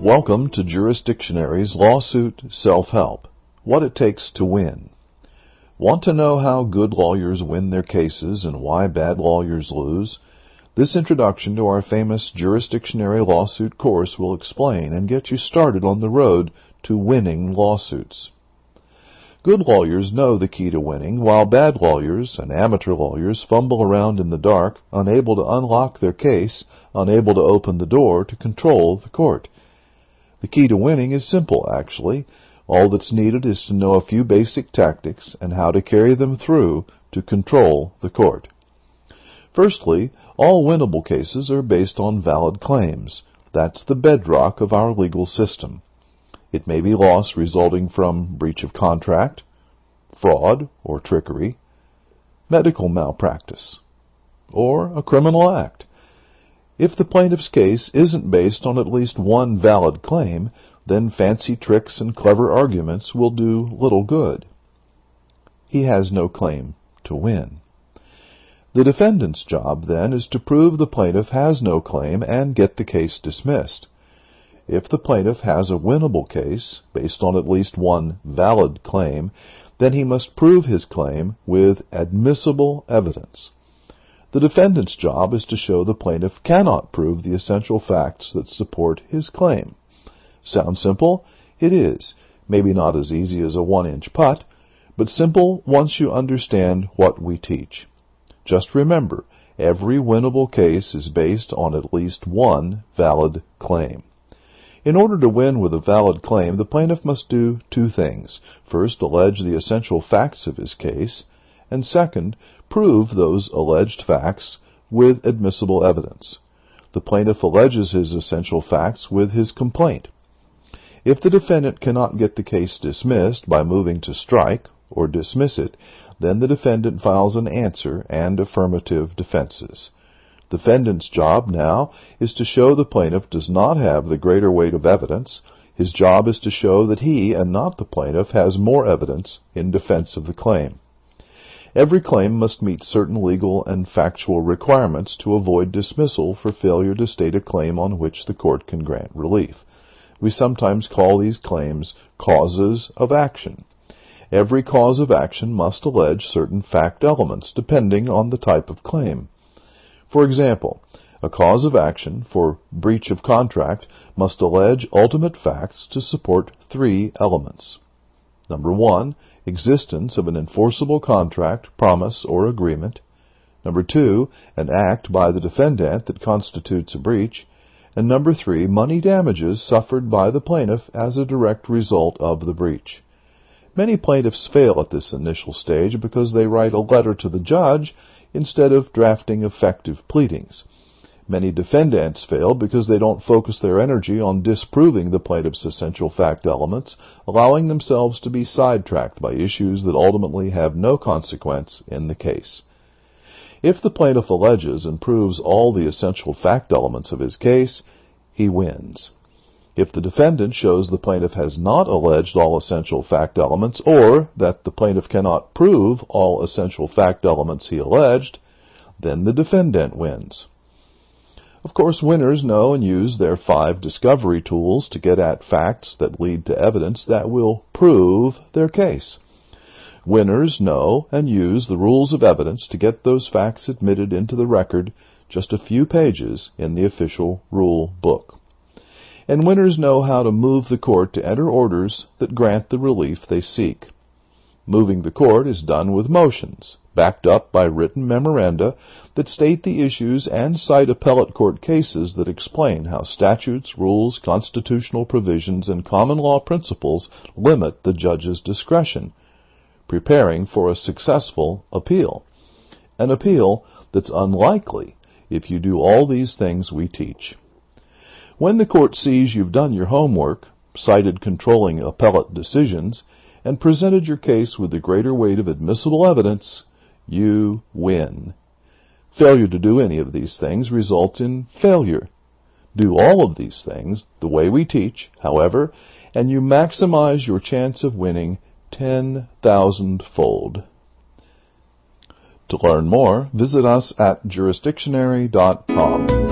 Welcome to Jurisdictionary's Lawsuit Self-Help, What It Takes to Win. Want to know how good lawyers win their cases and why bad lawyers lose? This introduction to our famous Jurisdictionary Lawsuit course will explain and get you started on the road to winning lawsuits. Good lawyers know the key to winning, while bad lawyers and amateur lawyers fumble around in the dark, unable to unlock their case, unable to open the door to control the court. The key to winning is simple, actually. All that's needed is to know a few basic tactics and how to carry them through to control the court. Firstly, all winnable cases are based on valid claims. That's the bedrock of our legal system. It may be loss resulting from breach of contract, fraud or trickery, medical malpractice, or a criminal act. If the plaintiff's case isn't based on at least one valid claim, then fancy tricks and clever arguments will do little good. He has no claim to win. The defendant's job, then, is to prove the plaintiff has no claim and get the case dismissed. If the plaintiff has a winnable case, based on at least one valid claim, then he must prove his claim with admissible evidence. The defendant's job is to show the plaintiff cannot prove the essential facts that support his claim. Sound simple? It is. Maybe not as easy as a 1-inch putt, but simple once you understand what we teach. Just remember, every winnable case is based on at least one valid claim. In order to win with a valid claim, the plaintiff must do two things. First, allege the essential facts of his case, and second, prove those alleged facts with admissible evidence. The plaintiff alleges his essential facts with his complaint. If the defendant cannot get the case dismissed by moving to strike or dismiss it, then the defendant files an answer and affirmative defenses. The defendant's job now is to show the plaintiff does not have the greater weight of evidence. His job is to show that he, and not the plaintiff, has more evidence in defense of the claim. Every claim must meet certain legal and factual requirements to avoid dismissal for failure to state a claim on which the court can grant relief. We sometimes call these claims causes of action. Every cause of action must allege certain fact elements depending on the type of claim. For example, a cause of action for breach of contract must allege ultimate facts to support three elements. Number 1, existence of an enforceable contract, promise, or agreement. Number 2, an act by the defendant that constitutes a breach. And number 3, money damages suffered by the plaintiff as a direct result of the breach. Many plaintiffs fail at this initial stage because they write a letter to the judge instead of drafting effective pleadings. Many defendants fail because they don't focus their energy on disproving the plaintiff's essential fact elements, allowing themselves to be sidetracked by issues that ultimately have no consequence in the case. If the plaintiff alleges and proves all the essential fact elements of his case, he wins. If the defendant shows the plaintiff has not alleged all essential fact elements, or that the plaintiff cannot prove all essential fact elements he alleged, then the defendant wins. Of course, winners know and use their 5 discovery tools to get at facts that lead to evidence that will prove their case. Winners know and use the rules of evidence to get those facts admitted into the record, just a few pages in the official rule book. And winners know how to move the court to enter orders that grant the relief they seek. Moving the court is done with motions, backed up by written memoranda that state the issues and cite appellate court cases that explain how statutes, rules, constitutional provisions, and common law principles limit the judge's discretion, preparing for a successful appeal. An appeal that's unlikely if you do all these things we teach. When the court sees you've done your homework, cited controlling appellate decisions, and presented your case with the greater weight of admissible evidence, you win. Failure to do any of these things results in failure. Do all of these things the way we teach, however, and you maximize your chance of winning 10,000-fold. To learn more, visit us at jurisdictionary.com.